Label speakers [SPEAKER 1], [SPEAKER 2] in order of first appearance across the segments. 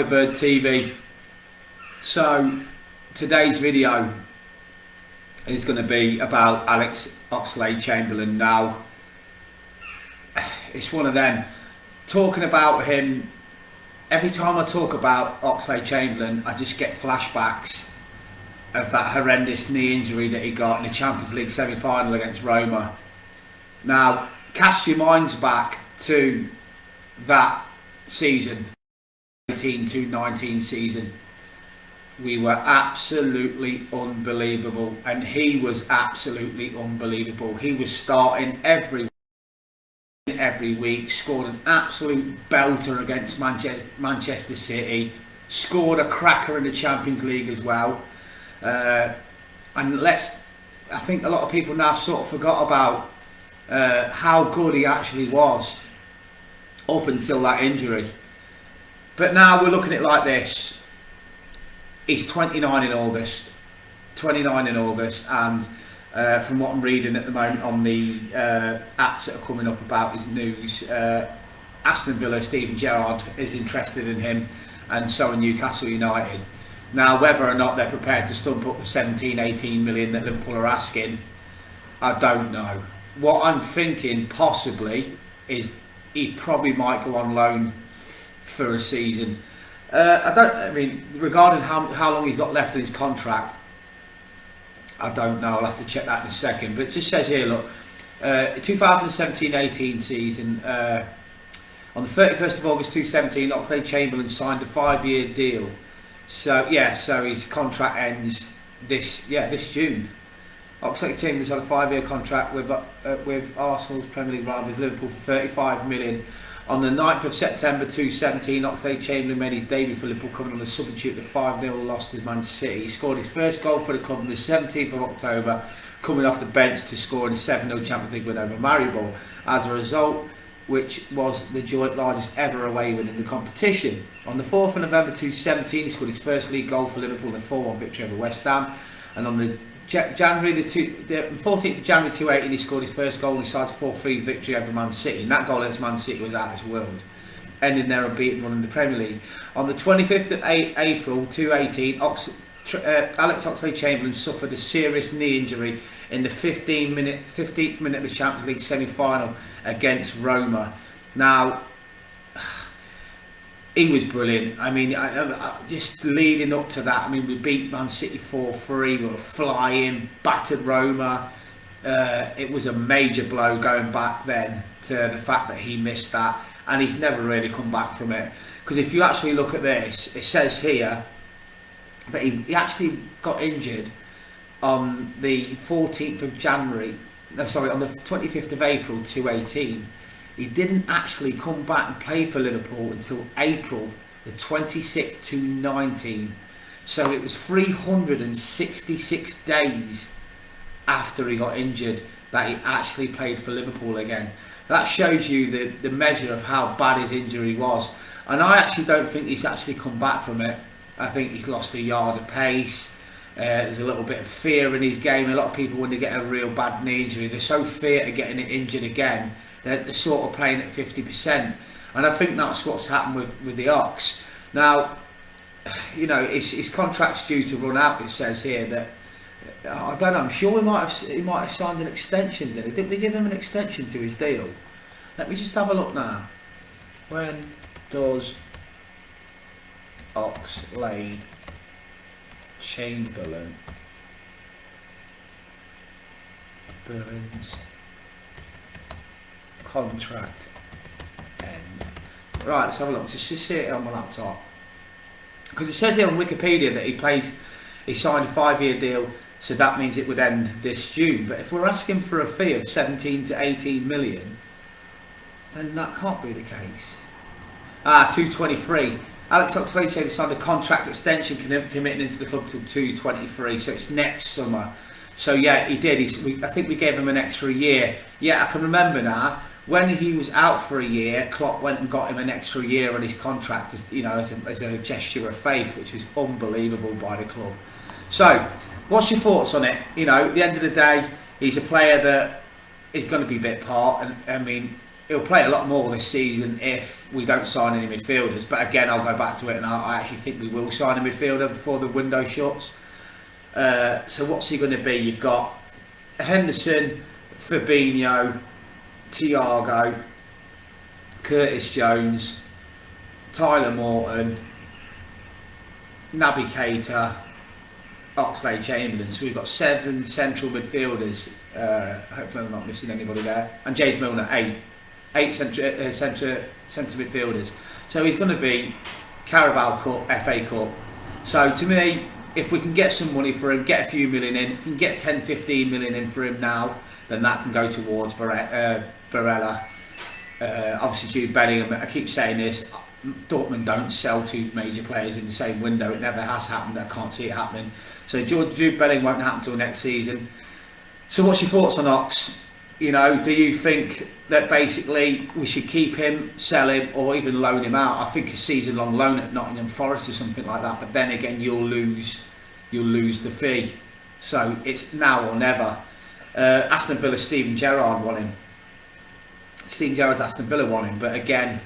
[SPEAKER 1] Bird TV. So today's video is going to be about Alex Oxlade-Chamberlain. Now, it's one of them. Talking about him, every time I talk about Oxlade-Chamberlain, I just get flashbacks of that horrendous knee injury that he got in the Champions League semi-final against Roma. Now, cast your minds back to that season, 18 to 19 season. We were absolutely unbelievable, and he was absolutely unbelievable. He was starting every week, scored an absolute belter against Manchester City, scored a cracker in the Champions League as well. I think a lot of people now sort of forgot about how good he actually was up until that injury. But now we're looking at it like this. He's 29 in August, and from what I'm reading at the moment on the apps that are coming up about his news, Aston Villa, Steven Gerrard is interested in him, and so are Newcastle United. Now, whether or not they're prepared to stump up the 17-18 million that Liverpool are asking, I don't know. What I'm thinking possibly is he probably might go on loan for a season. Regarding how long he's got left in his contract, I don't know. I'll have to check that in a second. But it just says here, look, 2017-18 season, on the 31st of August 2017, Oxlade-Chamberlain signed a 5-year deal. So his contract ends this June. Oxlade-Chamberlain's had a 5-year contract with Arsenal's Premier League rivals Liverpool for 35 million. On the 9th of September 2017, Oxlade-Chamberlain made his debut for Liverpool, coming on the substitute the 5-0 loss to Man City. He scored his first goal for the club on the 17th of October, coming off the bench to score in a 7-0 Champions League win over Maribor. As a result, which was the joint largest ever away win in the competition. On the 4th of November 2017, he scored his first league goal for Liverpool in a 4-1 victory over West Ham. And on the 14th of January 2018, he scored his first goal in his side's 4-3 victory over Man City. And that goal against Man City was out of this world, ending their unbeaten run in the Premier League. On the 25th of April 2018, Alex Oxlade-Chamberlain suffered a serious knee injury in the 15th minute of the Champions League semi-final against Roma. Now, he was brilliant. I mean, just leading up to that, we beat Man City 4-3, we were flying, battered Roma. It was a major blow going back then to the fact that he missed that, and he's never really come back from it. Because if you actually look at this, it says here that he actually got injured on the 14th of January, on the 25th of April 2018. He didn't actually come back and play for Liverpool until April the 26th to 19. So it was 366 days after he got injured that he actually played for Liverpool again. That shows you the measure of how bad his injury was. And I actually don't think he's actually come back from it. I think he's lost a yard of pace. There's a little bit of fear in his game. A lot of people, when they get a real bad knee injury, they're so feared of getting it injured again, they're sort of playing at 50%. And I think that's what's happened with the Ox. Now, his contract's due to run out. It says here that, I don't know, I'm sure he might have signed an extension, didn't we give him an extension to his deal? Let me just have a look now. When does Oxlade-Chamberlain's contract end? Right, let's have a look. Just see it on my laptop, because it says here on Wikipedia that he signed a 5-year deal, so that means it would end this June. But if we're asking for a fee of 17 to 18 million, then that can't be the case. 223. Alex Oxlade-Chamberlain signed a contract extension committing into the club till 223, so it's next summer. So yeah, he did. I think we gave him an extra year. Yeah, I can remember now. When he was out for a year, Klopp went and got him an extra year on his contract, as a gesture of faith, which was unbelievable by the club. So, what's your thoughts on it? At the end of the day, he's a player that is going to be bit part, and he'll play a lot more this season if we don't sign any midfielders. But again, I'll go back to it, and I actually think we will sign a midfielder before the window shuts. So what's he going to be? You've got Henderson, Fabinho, Thiago, Curtis Jones, Tyler Morton, Naby Keita, Oxlade-Chamberlaine. So we've got 7 central midfielders. Hopefully I'm not missing anybody there. And James Milner, 8 centre midfielders. So he's going to be Carabao Cup, FA Cup. So to me, if we can get some money for him, get a few million in, if we can get 10, 15 million in for him now, then that can go towards Barella. Obviously Jude Bellingham, I keep saying this, Dortmund don't sell 2 major players in the same window. It never has happened. I can't see it happening. So Jude Bellingham won't happen till next season. So what's your thoughts on Ox? You know, do you think that basically we should keep him, sell him, or even loan him out? I think a season-long loan at Nottingham Forest or something like that. But then again, you'll lose the fee. So it's now or never. Aston Villa, Steven Gerrard want him. Steven Gerrard's Aston Villa want him, but again,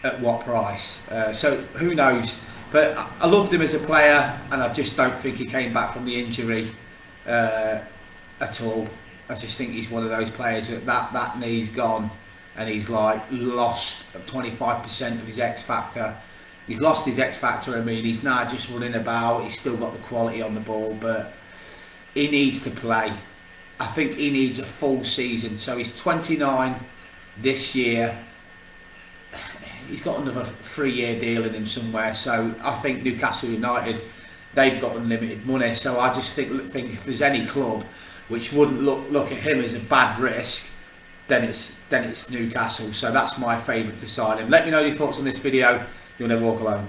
[SPEAKER 1] at what price? So who knows? But I loved him as a player, and I just don't think he came back from the injury at all. I just think he's one of those players that knee's gone, and he's like lost 25% of his X factor. He's lost his X factor. I mean, he's now just running about. He's still got the quality on the ball, but he needs to play. I think he needs a full season. So he's 29 this year. He's got another 3-year deal in him somewhere. So I think Newcastle United, they've got unlimited money. So I just think if there's any club which wouldn't look at him as a bad risk, then it's Newcastle. So that's my favourite to sign him. Let me know your thoughts on this video. You'll never walk alone.